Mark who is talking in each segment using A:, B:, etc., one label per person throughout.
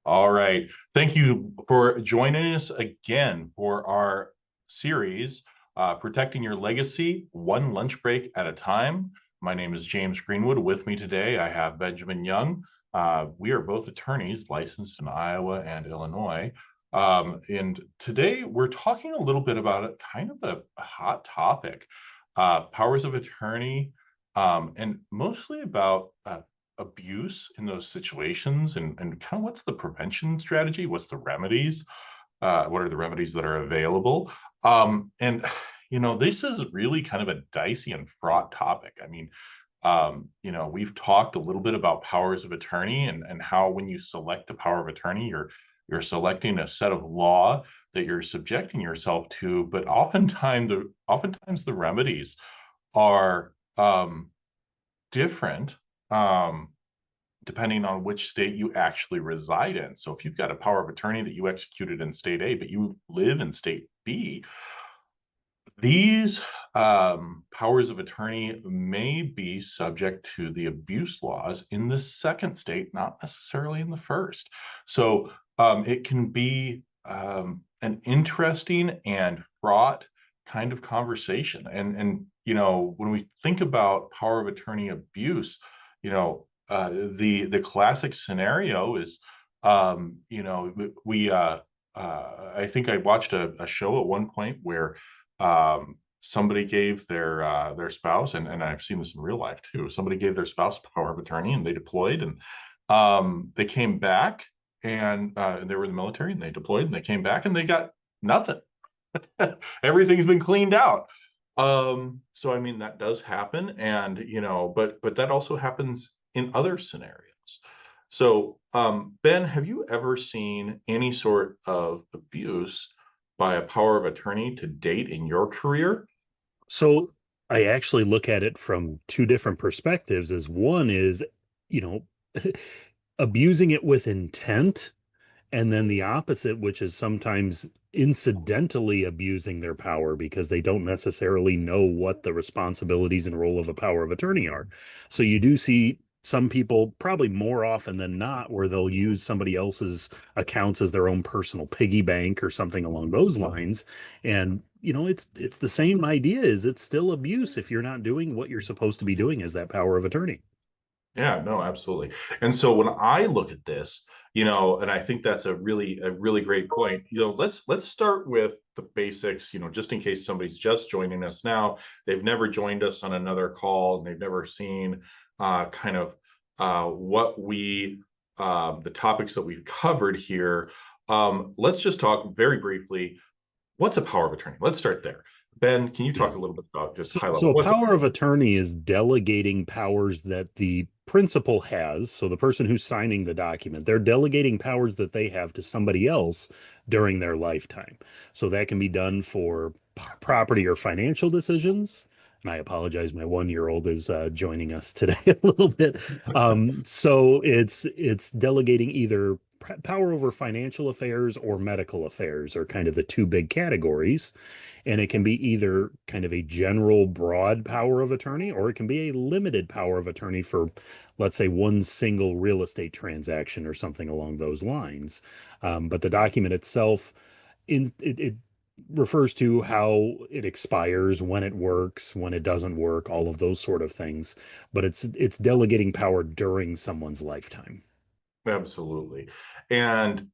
A: All right. Thank you for joining us again for our series, Protecting Your Legacy, One Lunch Break at a Time. My name is James Greenwood. With me today, I have Benjamin Young. We are both attorneys licensed in Iowa and Illinois. And today we're talking a little bit about kind of a hot topic, powers of attorney, and mostly about abuse in those situations and kind of what's the prevention strategy? What's the remedies? What are the remedies that are available? And this is really kind of a dicey and fraught topic. I mean, we've talked a little bit about powers of attorney and how when you select a power of attorney, you're selecting a set of law that you're subjecting yourself to, but oftentimes the remedies are different depending on which state you actually reside in. So if you've got a power of attorney that you executed in state A, but you live in state B, these powers of attorney may be subject to the abuse laws in the second state, not necessarily in the first. So it can be an interesting and fraught kind of conversation. And when we think about power of attorney abuse, the classic scenario is, we I think I watched a show at one point where somebody gave their spouse, and I've seen this in real life too. Somebody gave their spouse power of attorney, and they deployed, and they came back, and they were in the military, and they deployed, and they came back, and they got nothing. Everything's been cleaned out. So I mean that does happen, and but that also happens in other scenarios. So, Ben, have you ever seen any sort of abuse by a power of attorney to date in your career?
B: So I actually look at it from two different perspectives. As one is, you know, abusing it with intent, and then the opposite, which is sometimes incidentally abusing their power because they don't necessarily know what the responsibilities and role of a power of attorney are. So you do see some people, probably more often than not, where they'll use somebody else's accounts as their own personal piggy bank or something along those lines. And it's the same idea. Is it's still abuse if you're not doing what you're supposed to be doing as that power of attorney.
A: Yeah, no, absolutely. And so when I look at this, and I think that's a really great point. Let's start with the basics, just in case somebody's just joining us now, they've never joined us on another call, and they've never seen kind of what the topics that we've covered here. Let's just talk very briefly. What's a power of attorney? Let's start there. Ben, can you
B: Yeah.
A: talk a little bit about just
B: So,
A: high
B: so
A: level?
B: a
A: What's a
B: power of attorney is delegating powers that the principal has. So the person who's signing the document, they're delegating powers that they have to somebody else during their lifetime. So that can be done for property or financial decisions. And I apologize, my 1-year-old is joining us today a little bit. So it's delegating either power over financial affairs or medical affairs are kind of the two big categories. And it can be either kind of a general broad power of attorney, or it can be a limited power of attorney for, let's say, one single real estate transaction or something along those lines. But the document itself, it refers to how it expires, when it works, when it doesn't work, all of those sort of things. But it's delegating power during someone's lifetime.
A: Absolutely. And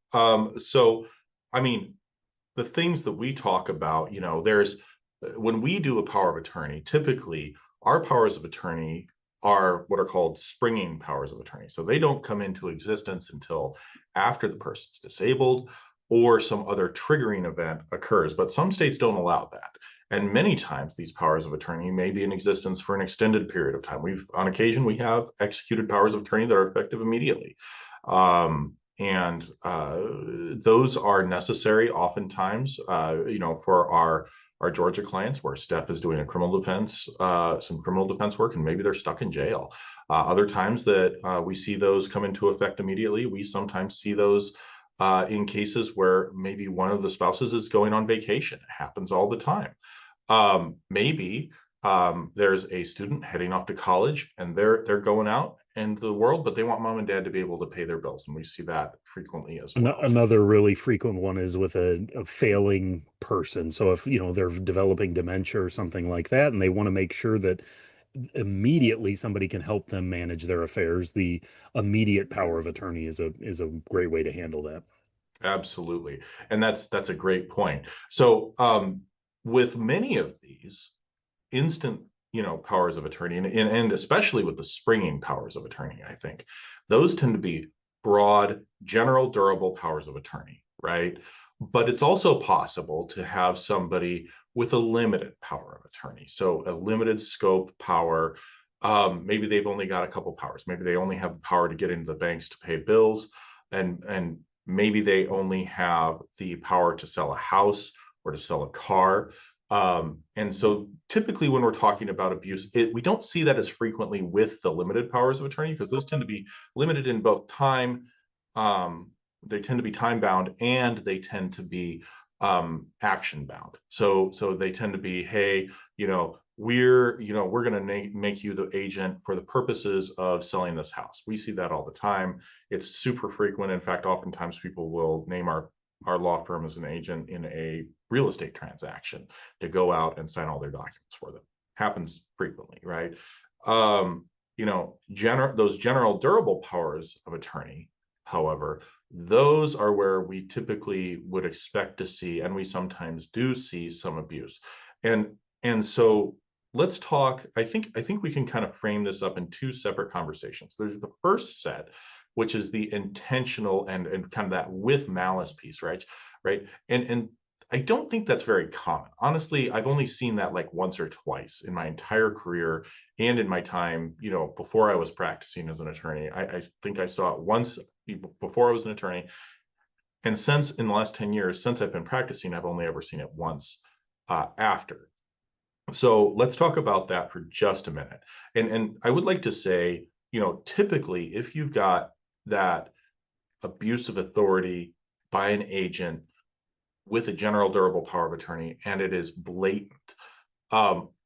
A: so, I mean, the things that we talk about, there's when we do a power of attorney, typically our powers of attorney are what are called springing powers of attorney. So they don't come into existence until after the person's disabled or some other triggering event occurs. But some states don't allow that. And many times these powers of attorney may be in existence for an extended period of time. On occasion, we have executed powers of attorney that are effective immediately. And those are necessary oftentimes, for our Georgia clients where Steph is doing some criminal defense work, and maybe they're stuck in jail. Other times that we see those come into effect immediately, we sometimes see those in cases where maybe one of the spouses is going on vacation. It happens all the time. Maybe there's a student heading off to college, and they're going out in the world, but they want mom and dad to be able to pay their bills, and we see that frequently as well.
B: Another really frequent one is with a failing person. So if, they're developing dementia or something like that, and they want to make sure that immediately somebody can help them manage their affairs, the immediate power of attorney is a great way to handle that.
A: Absolutely. And that's a great point. So with many of these instant, powers of attorney, and especially with the springing powers of attorney, I think those tend to be broad, general, durable powers of attorney, right? But it's also possible to have somebody with a limited power of attorney, so a limited scope power. Maybe they've only got a couple powers. Maybe they only have the power to get into the banks to pay bills, and maybe they only have the power to sell a house or to sell a car. And so typically when we're talking about abuse, we don't see that as frequently with the limited powers of attorney, because those tend to be limited in both time. They tend to be time bound, and they tend to be action bound. So they tend to be, hey, we're going to make you the agent for the purposes of selling this house. We see that all the time. It's super frequent. In fact, oftentimes people will name our law firm as an agent in a real estate transaction to go out and sign all their documents for them. Happens frequently, right? Those general durable powers of attorney, however, those are where we typically would expect to see, and we sometimes do see, some abuse. And so let's talk. I think we can kind of frame this up in two separate conversations. There's the first set, which is the intentional and kind of that with malice piece, right? Right. And I don't think that's very common. Honestly, I've only seen that like once or twice in my entire career, and in my time, before I was practicing as an attorney. I think I saw it once before I was an attorney. And since, in the last 10 years, since I've been practicing, I've only ever seen it once after. So let's talk about that for just a minute. And I would like to say, typically, if you've got that abuse of authority by an agent with a general durable power of attorney, and it is blatant,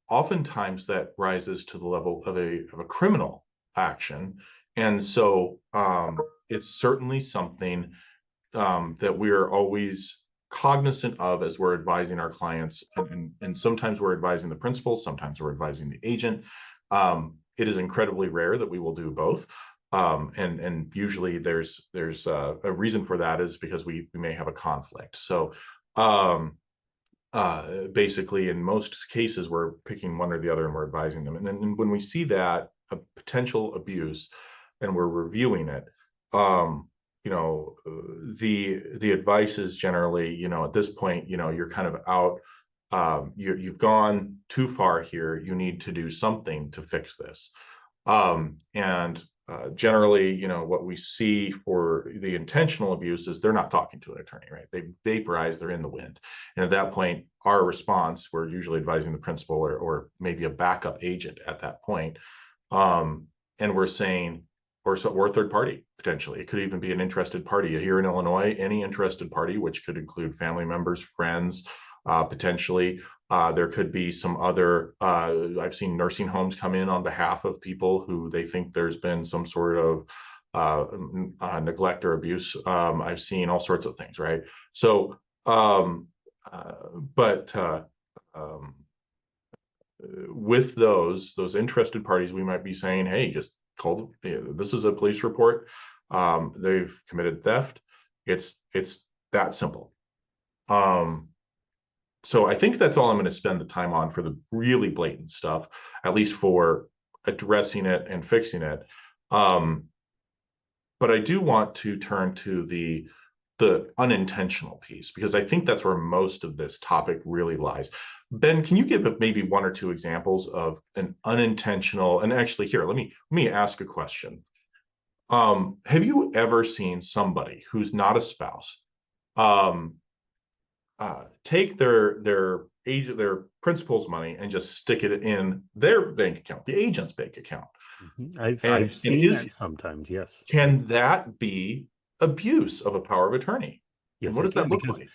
A: oftentimes that rises to the level of a criminal action. And so it's certainly something that we are always cognizant of as we're advising our clients. And sometimes we're advising the principal, sometimes we're advising the agent. It is incredibly rare that we will do both. And usually there's a reason for that, is because we may have a conflict. So basically, in most cases, we're picking one or the other and we're advising them. And then when we see that a potential abuse and we're reviewing it, the advice is generally, at this point, you're kind of out. You've gone too far here. You need to do something to fix this. And generally, what we see for the intentional abuse is they're not talking to an attorney, right? They vaporize, they're in the wind. And at that point, our response, we're usually advising the principal or maybe a backup agent at that point. And we're saying, or a third party, potentially. It could even be an interested party. Here in Illinois, any interested party, which could include family members, friends, potentially. There could be some other, I've seen nursing homes come in on behalf of people who they think there's been some sort of neglect or abuse. I've seen all sorts of things, right? So, but with those interested parties, we might be saying, hey, just call, this is a police report. They've committed theft. It's that simple. So I think that's all I'm going to spend the time on for the really blatant stuff, at least for addressing it and fixing it. But I do want to turn to the unintentional piece, because I think that's where most of this topic really lies. Ben, can you give maybe one or two examples of an unintentional? And actually, here, let me ask a question. Have you ever seen somebody who's not a spouse take their principal's money and just stick it in their bank account, the agent's bank account?
B: I've
A: And
B: seen that sometimes, yes.
A: can that be abuse of a power of attorney? And
B: Yes,
A: what
B: it
A: does that
B: can,
A: look
B: because
A: like?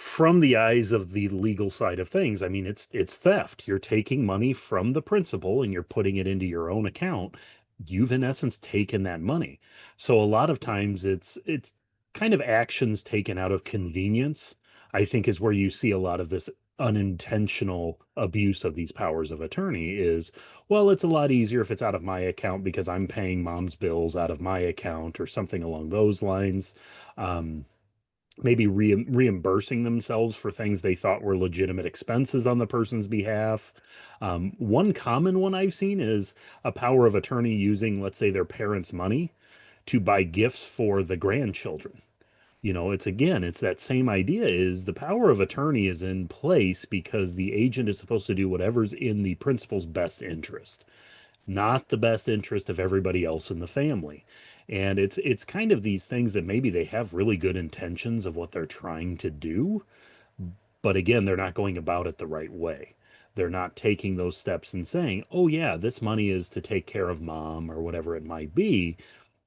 B: from the eyes of the legal side of things, I mean, it's theft. You're taking money from the principal and you're putting it into your own account. you've in essence taken that money. So a lot of times it's kind of actions taken out of convenience, I think is where you see a lot of this unintentional abuse of these powers of attorney is, well, it's a lot easier if it's out of my account because I'm paying mom's bills out of my account or something along those lines. Um, Maybe reimbursing themselves for things they thought were legitimate expenses on the person's behalf. One common one I've seen is a power of attorney using, let's say, their parents' money to buy gifts for the grandchildren. It's again, it's that same idea is the power of attorney is in place because the agent is supposed to do whatever's in the principal's best interest, not the best interest of everybody else in the family. And it's kind of these things that maybe they have really good intentions of what they're trying to do, but again, they're not going about it the right way. They're not taking those steps and saying, "Oh yeah, this money is to take care of mom or whatever it might be."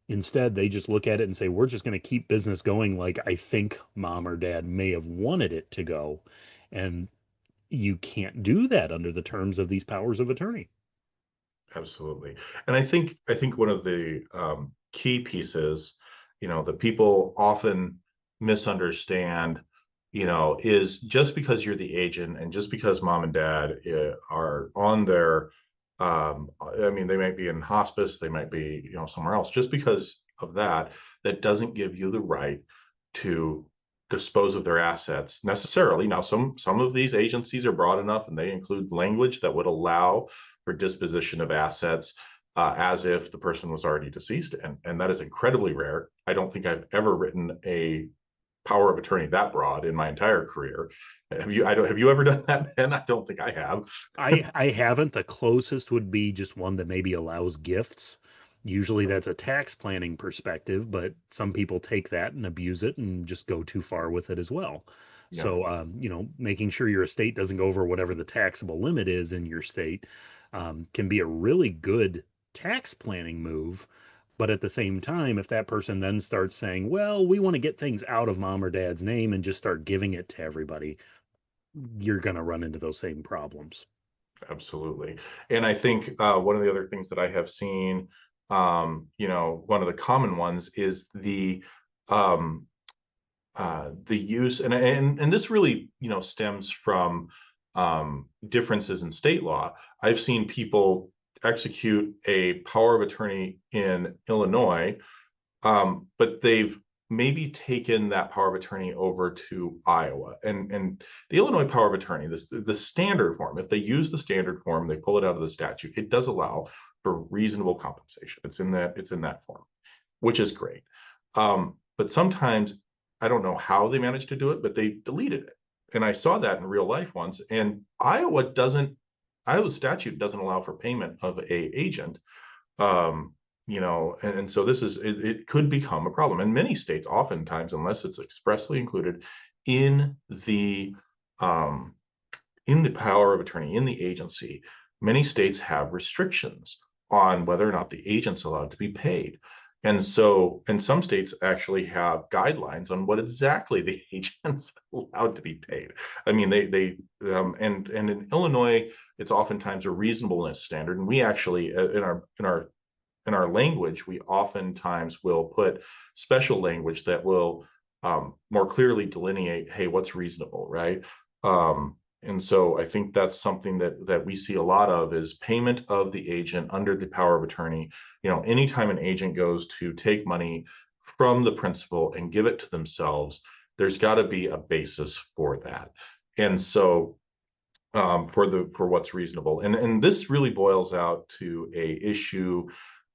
B: Instead, they just look at it and say, "We're just going to keep business going like I think mom or dad may have wanted it to go." And you can't do that under the terms of these powers of attorney.
A: Absolutely. And I think one of the key pieces, that people often misunderstand, is just because you're the agent and just because mom and dad are on their, I mean, they might be in hospice, they might be, somewhere else, just because of that, that doesn't give you the right to dispose of their assets necessarily. Now, some of these agencies are broad enough and they include language that would allow for disposition of assets as if the person was already deceased, and that is incredibly rare. I don't think I've ever written a power of attorney that broad in my entire career. Have you? I don't. Have you ever done that, Ben? I don't think I have.
B: I haven't. The closest would be just one that maybe allows gifts. Usually that's a tax planning perspective, but some people take that and abuse it and just go too far with it as well.
A: Yeah,
B: So, making sure your estate doesn't go over whatever the taxable limit is in your state, can be a really good tax planning move. But at the same time, if that person then starts saying, well, we want to get things out of mom or dad's name and just start giving it to everybody, you're going to run into those same problems.
A: absolutely. And I think one of the other things that I have seen, one of the common ones is um, the use, and this really, stems from differences in state law. I've seen people execute a power of attorney in Illinois, but they've maybe taken that power of attorney over to Iowa. And the Illinois power of attorney, the standard form, if they use the standard form, they pull it out of the statute, it does allow for reasonable compensation. It's in that form, which is great. But sometimes I don't know how they managed to do it, but they deleted it. And I saw that in real life once. And Iowa statute doesn't allow for payment of a agent. Um, and so it could become a problem. And many states, oftentimes, unless it's expressly included in the um, in the power of attorney, in the agency, many states have restrictions on whether or not the agent's allowed to be paid. And some states actually have guidelines on what exactly the agent's allowed to be paid. I mean, and in Illinois, it's oftentimes a reasonableness standard. And we actually, in our language, we oftentimes will put special language that will more clearly delineate, hey, what's reasonable, right? And so I think that's something that we see a lot of is payment of the agent under the power of attorney. Anytime an agent goes to take money from the principal and give it to themselves, there's got to be a basis for that. And so for what's reasonable, and this really boils out to a issue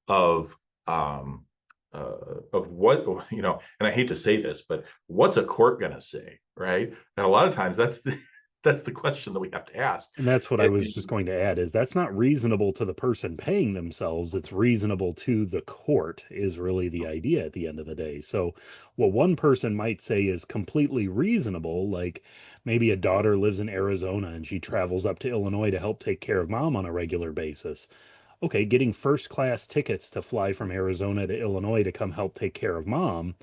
A: of um, what, and I hate to say this, but what's a court going to say, right? And a lot of times that's the question that we have to ask.
B: And that's what I
A: It-
B: was just going to add is that's not reasonable to the person paying themselves. It's reasonable to the court is really the idea at the end of the day. So what one person might say is completely reasonable, like maybe a daughter lives in Arizona and she travels up to Illinois to help take care of mom on a regular basis. Okay, getting first class tickets to fly from Arizona to Illinois to come help take care of mom,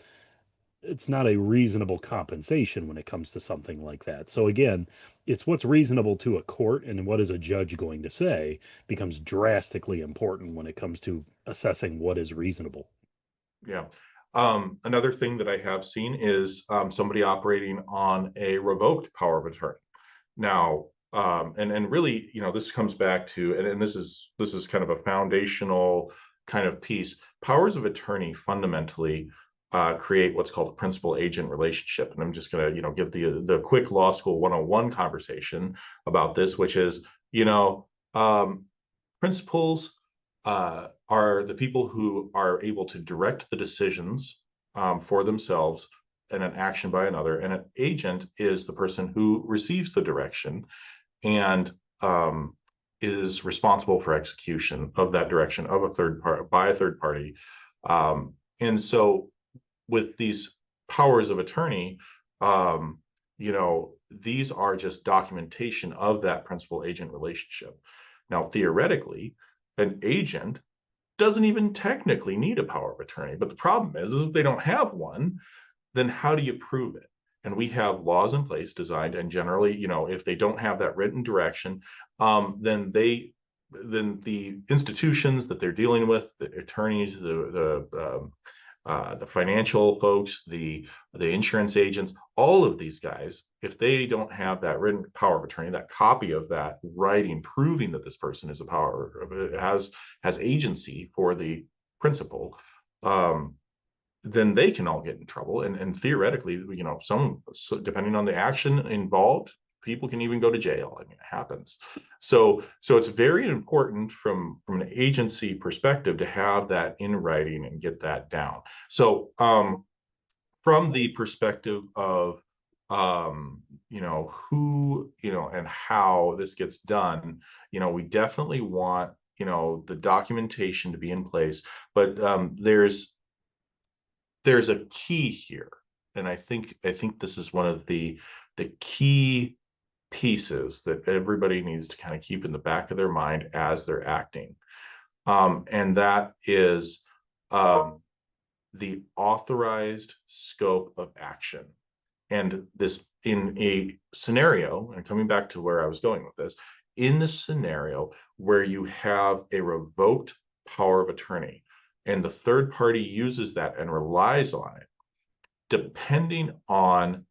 B: it's not a reasonable compensation when it comes to something like that. So again, it's what's reasonable to a court and what is a judge going to say becomes drastically important when it comes to assessing what is reasonable.
A: Yeah. Another thing that I have seen is somebody operating on a revoked power of attorney. Now, and really, this comes back to, and this is kind of a foundational kind of piece. Powers of attorney fundamentally create what's called a principal agent relationship. And I'm just going to, give the quick law school 101 conversation about this, which is, um, principals are the people who are able to direct the decisions for themselves and an action by another. And an agent is the person who receives the direction and is responsible for execution of that direction of a third part by a third party. And so with these powers of attorney, um, these are just documentation of that principal agent relationship. Now, theoretically, an agent doesn't even technically need a power of attorney. But the problem is if they don't have one, then how do you prove it? And we have laws in place designed, and generally, if they don't have that written direction, then the institutions that they're dealing with, the attorneys, the financial folks, the insurance agents, all of these guys, if they don't have that written power of attorney, that copy of that writing proving that this person is a power has agency for the principal, then they can all get in trouble. And theoretically, depending on the action involved, people can even go to jail. I mean, it happens. So it's very important from an agency perspective to have that in writing and get that down. So from the perspective of who, and how this gets done, we definitely want, the documentation to be in place. But there's a key here, and I think this is one of the key pieces that everybody needs to kind of keep in the back of their mind as they're acting, and that is the authorized scope of action. And this, in a scenario, and coming back to where I was going with this, in the scenario where you have a revoked power of attorney and the third party uses that and relies on it, depending on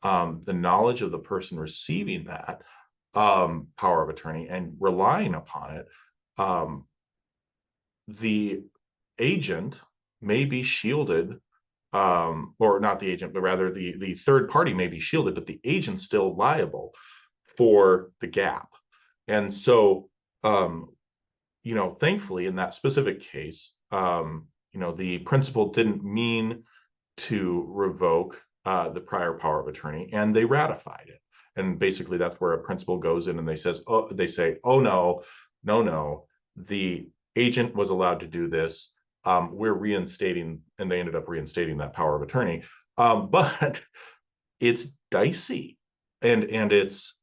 A: the knowledge of the person receiving that power of attorney and relying upon it, the agent may be shielded, or not the agent, but rather the third party may be shielded, but the agent's still liable for the gap. And so, thankfully, in that specific case, the principal didn't mean to revoke the prior power of attorney, and they ratified it. And basically, that's where a principal goes in and they say, oh no, no, the agent was allowed to do this. We're reinstating, and they ended up reinstating that power of attorney. But it's dicey, and it's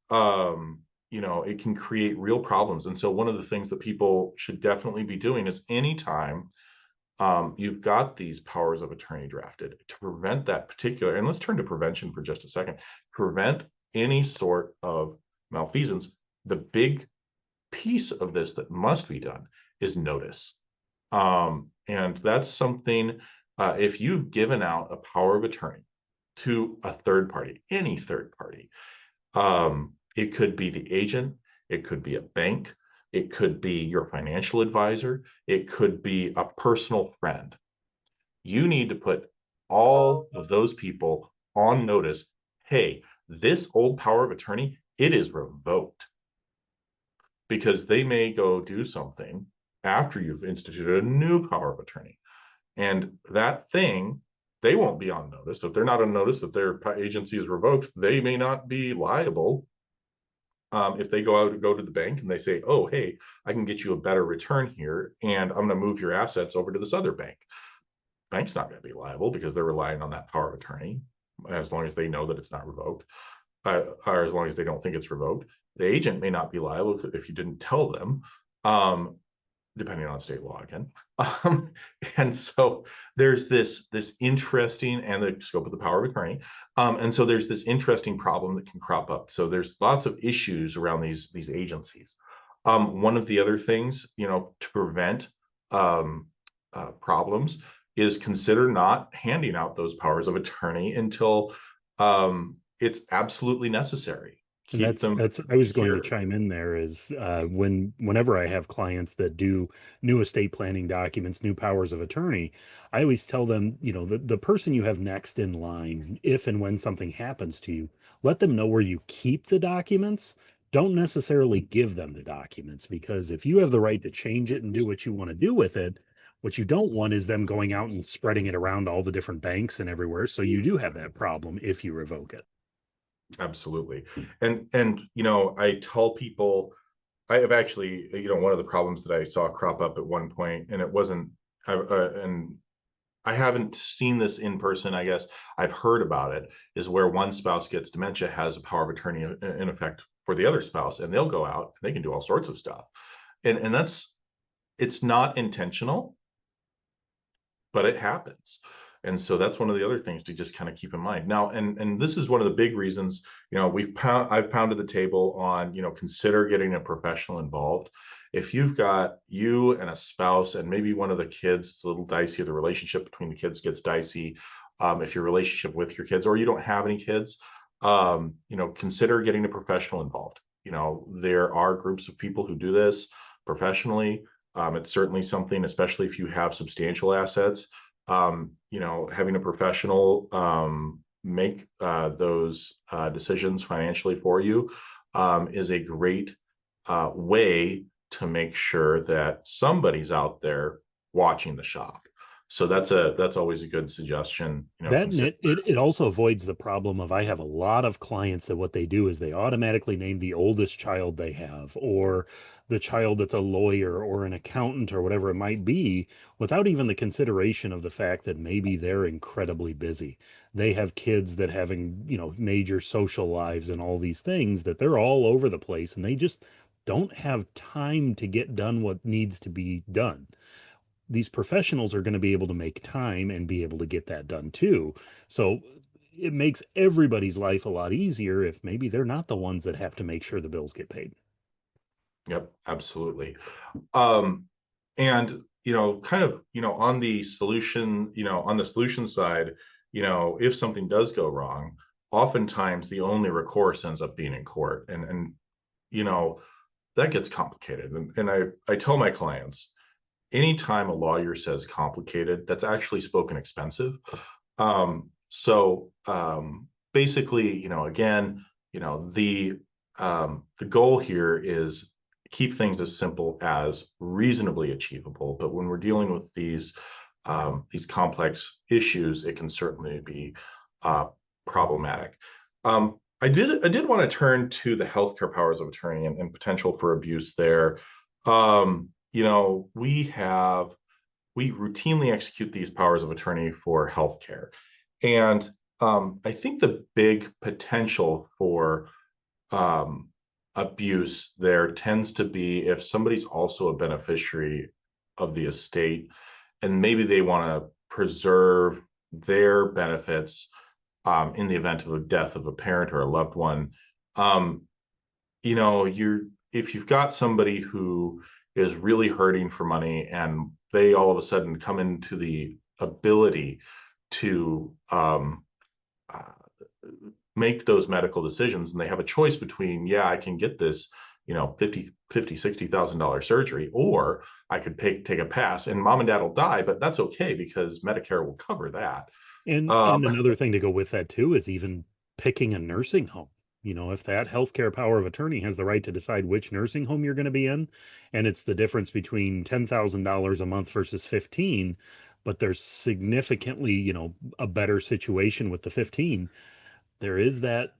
A: it can create real problems. And so one of the things that people should definitely be doing is anytime you've got these powers of attorney drafted to prevent that particular, and let's turn to prevention for just a second, prevent any sort of malfeasance. The big piece of this that must be done is notice. And that's something, if you've given out a power of attorney to a third party, any third party, it could be the agent, it could be a bank, it could be your financial advisor, it could be a personal friend. You need to put all of those people on notice. Hey, this old power of attorney, it is revoked, because they may go do something after you've instituted a new power of attorney. And that thing, they won't be on notice. If they're not on notice that their agency is revoked, they may not be liable. If they go to the bank and they say, oh, hey, I can get you a better return here, and I'm going to move your assets over to this other bank. Bank's not going to be liable because they're relying on that power of attorney, as long as they know that it's not revoked, or as long as they don't think it's revoked. The agent may not be liable if you didn't tell them, depending on state law again. And so there's this interesting, and the scope of the power of attorney, and so there's this interesting problem that can crop up. So there's lots of issues around these agencies. One of the other things, to prevent um, problems is consider not handing out those powers of attorney until it's absolutely necessary.
B: And
A: Keep them
B: that's I was going to
A: secured.
B: chime in there is whenever I have clients that do new estate planning documents, new powers of attorney, I always tell them, the person you have next in line, if and when something happens to you, let them know where you keep the documents. Don't necessarily give them the documents, because if you have the right to change it and do what you want to do with it, what you don't want is them going out and spreading it around all the different banks and everywhere. So you do have that problem if you revoke it.
A: Absolutely. And I tell people, I have actually, one of the problems that I saw crop up at one point, and it wasn't, and I haven't seen this in person. I guess I've heard about it, is where one spouse gets dementia, has a power of attorney in effect for the other spouse, and they'll go out and they can do all sorts of stuff. And that's, it's not intentional, but it happens. And so that's one of the other things to just kind of keep in mind now. And this is one of the big reasons, I've pounded the table on, consider getting a professional involved. If you've got you and a spouse and maybe one of the kids, it's a little dicey, the relationship between the kids gets dicey. If your relationship with your kids, or you don't have any kids, consider getting a professional involved. There are groups of people who do this professionally. It's certainly something, especially if you have substantial assets, having a professional make those decisions financially for you is a great way to make sure that somebody's out there watching the shop. So that's always a good suggestion.
B: That and
A: Consider.
B: it also avoids the problem of I have a lot of clients that what they do is they automatically name the oldest child they have, or the child that's a lawyer or an accountant or whatever it might be, without even the consideration of the fact that maybe they're incredibly busy. They have kids that having, major social lives and all these things that they're all over the place and they just don't have time to get done what needs to be done. These professionals are going to be able to make time and be able to get that done too. So it makes everybody's life a lot easier if maybe they're not the ones that have to make sure the bills get paid.
A: Yep, absolutely. Um, and kind of, on the solution side, if something does go wrong, oftentimes the only recourse ends up being in court. And you know, that gets complicated. And I tell my clients, anytime a lawyer says complicated, that's actually spoken expensive. So basically, again, the goal here is keep things as simple as reasonably achievable. But when we're dealing with these complex issues, it can certainly be uh, problematic. I did want to turn to the healthcare powers of attorney and potential for abuse there. We routinely execute these powers of attorney for healthcare. And I think the big potential for um, abuse there tends to be if somebody's also a beneficiary of the estate and maybe they want to preserve their benefits in the event of a death of a parent or a loved one. Um, you're if you've got somebody who is really hurting for money and they all of a sudden come into the ability to uh, make those medical decisions and they have a choice between, yeah, I can get this, 50 $60,000 surgery, or I could take a pass and mom and dad will die, but that's okay because Medicare will cover that.
B: And
A: Um,
B: another thing to go with that too is even picking a nursing home. If that healthcare power of attorney has the right to decide which nursing home you're going to be in, and it's the difference between $10,000 a month versus 15, but there's significantly, a better situation with the 15, there is that,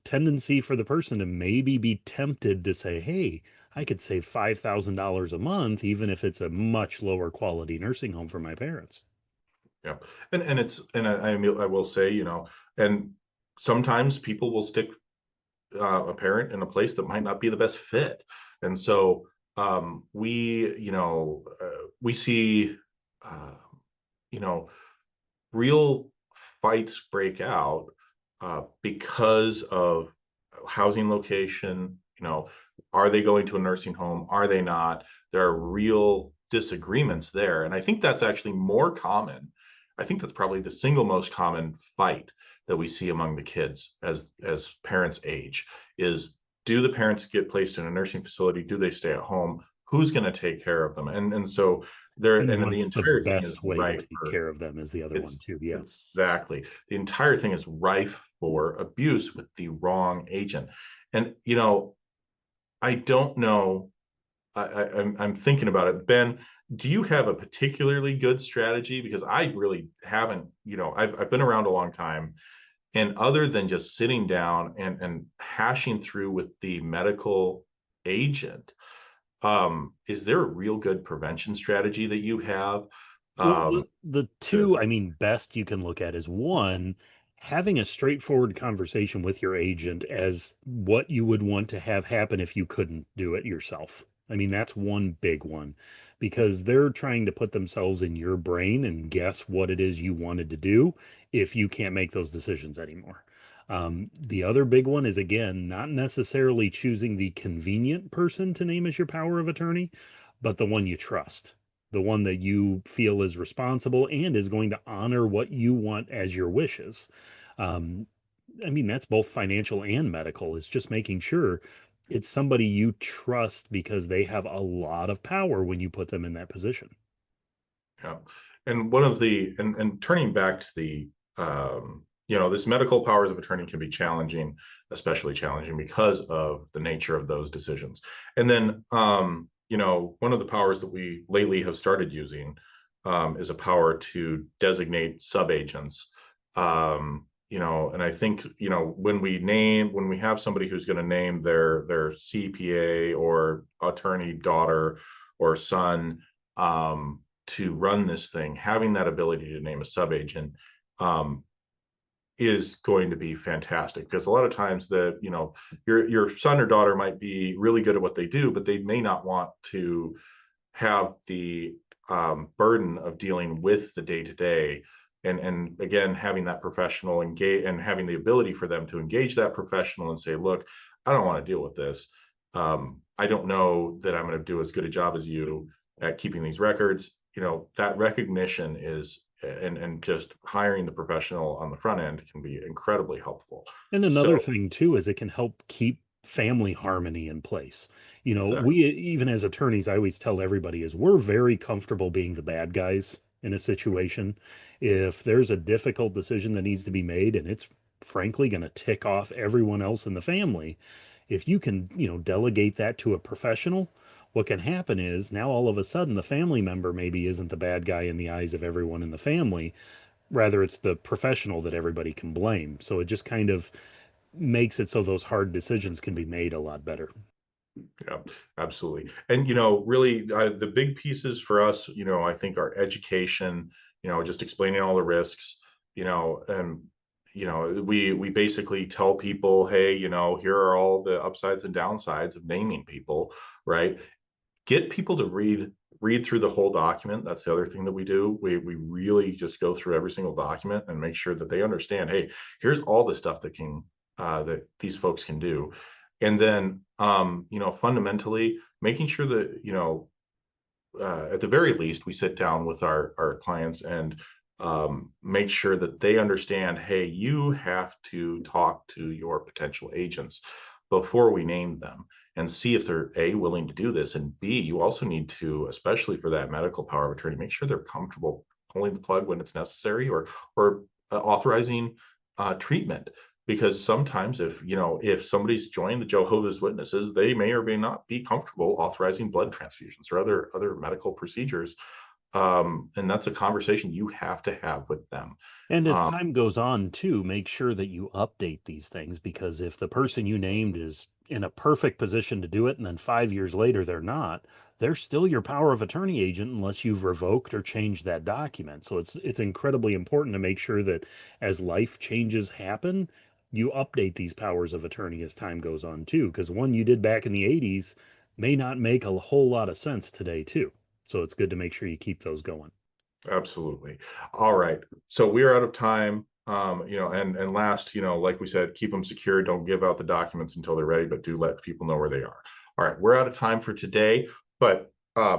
B: tendency for the person to maybe be tempted to say, hey, I could save $5,000 a month, even if it's a much lower quality nursing home for my parents.
A: yeah, and I will say, and sometimes people will stick a parent in a place that might not be the best fit. And so we see uh, you know, real fights break out because of housing location. Are they going to a nursing home? Are they not? There are real disagreements there. And I think that's actually more common. I think that's probably the single most common fight that we see among the kids as parents age is, do the parents get placed in a nursing facility? Do they stay at home? Who's going to take care of them? And so there,
B: And
A: and then the
B: what's the
A: entire thing is
B: best way to
A: rife
B: take
A: for,
B: care of them is the other one
A: it's
B: too. Yeah.
A: exactly, the entire thing is rife for abuse with the wrong agent. And I don't know. I'm thinking about it. Ben, do you have a particularly good strategy? Because I really haven't. I've been around a long time, and other than just sitting down and hashing through with the medical agent, is there a real good prevention strategy that you have?
B: Well,
A: Um,
B: the
A: to
B: two, I mean, best you can look at is one, having a straightforward conversation with your agent as what you would want to have happen if you couldn't do it yourself. I mean, that's one big one because they're trying to put themselves in your brain and guess what it is you wanted to do if you can't make those decisions anymore. The other big one is, again, not necessarily choosing the convenient person to name as your power of attorney, but the one you trust, the one that you feel is responsible and is going to honor what you want as your wishes. Um, I mean, that's both financial and medical. It's just making sure it's somebody you trust because they have a lot of power when you put them in that position.
A: Yeah. And one of the and turning back to this medical powers of attorney can be challenging, especially challenging because of the nature of those decisions. And then one of the powers that we lately have started using is a power to designate subagents. And I think, when we have somebody who's going to name their CPA or attorney daughter or son, to run this thing, having that ability to name a subagent um, is going to be fantastic, because a lot of times your son or daughter might be really good at what they do, but they may not want to have the burden of dealing with the day to day. And again, having that professional engage and having the ability for them to engage that professional and say, look, I don't want to deal with this. I don't know that I'm going to do as good a job as you at keeping these records. That recognition is, and just hiring the professional on the front end can be incredibly helpful.
B: And another
A: So
B: thing too is it can help keep family harmony in place.
A: exactly.
B: We even as attorneys, I always tell everybody is we're very comfortable being the bad guys in a situation. If there's a difficult decision that needs to be made and it's frankly going to tick off everyone else in the family, if you can, delegate that to a professional, what can happen is now all of a sudden the family member maybe isn't the bad guy in the eyes of everyone in the family. Rather, it's the professional that everybody can blame. So it just kind of makes it so those hard decisions can be made a lot better.
A: Yeah, absolutely. And really, the big pieces for us, I think, are education. Just explaining all the risks. And we basically tell people, hey, here are all the upsides and downsides of naming people, right? Get people to read through the whole document. That's the other thing that we do. We really just go through every single document and make sure that they understand, hey, here's all the stuff that these folks can do. And then fundamentally making sure that at the very least we sit down with our clients and make sure that they understand, hey, you have to talk to your potential agents before we name them, and see if they're A, willing to do this, and B, you also need to, especially for that medical power of attorney, make sure they're comfortable pulling the plug when it's necessary, or authorizing treatment. Because sometimes if somebody's joined the Jehovah's Witnesses, they may or may not be comfortable authorizing blood transfusions or other medical procedures. And that's a conversation you have to have with them.
B: And as
A: Um,
B: time goes on, too, make sure that you update these things because if the person you named is in a perfect position to do it and then 5 years later they're not, they're still your power of attorney agent unless you've revoked or changed that document. So it's incredibly important to make sure that as life changes happen, you update these powers of attorney as time goes on too, because one you did back in the 80s may not make a whole lot of sense today too. So it's good to make sure you keep those going.
A: Absolutely. All right. So we're out of time. And last, like we said, keep them secure. Don't give out the documents until they're ready, but do let people know where they are. All right, we're out of time for today, but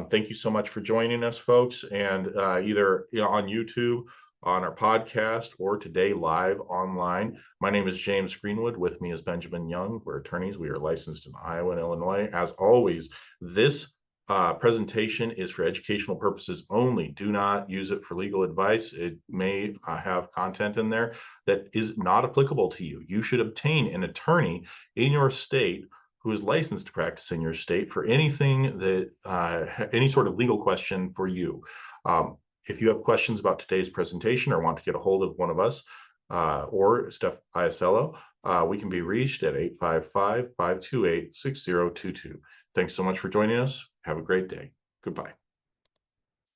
A: thank you so much for joining us, folks. And either on YouTube, on our podcast, or today live online. My name is James Greenwood. With me is Benjamin Young. We're attorneys. We are licensed in Iowa and Illinois. As always, this presentation is for educational purposes only. Do not use it for legal advice. It may have content in there that is not applicable to you. You should obtain an attorney in your state who is licensed to practice in your state for anything that any sort of legal question for you. If you have questions about today's presentation or want to get a hold of one of us or Steph Iasello, we can be reached at 855-528-6022. Thanks so much for joining us. Have a great day. Goodbye.